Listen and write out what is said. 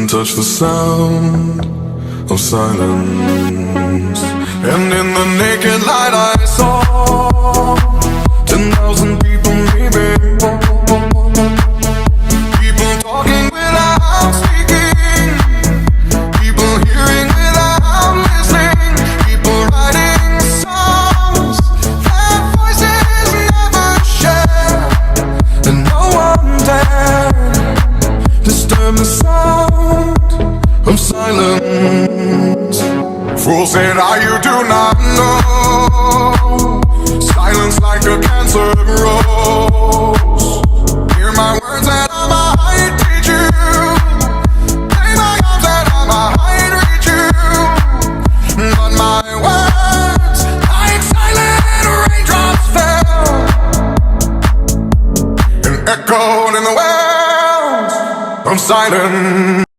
touch the sound of silence. And in the naked light I saw 10,000 people maybe. People talking without speaking, people hearing without listening, people writing songs that voices never share, and no one dared disturb the sound of silence. Fool said, you do not know. Silence like a cancer grows. Hear my words and I might teach you. Play my arms and I might reach you. But my words, like silent raindrops, fell and echoed in the wells of silence.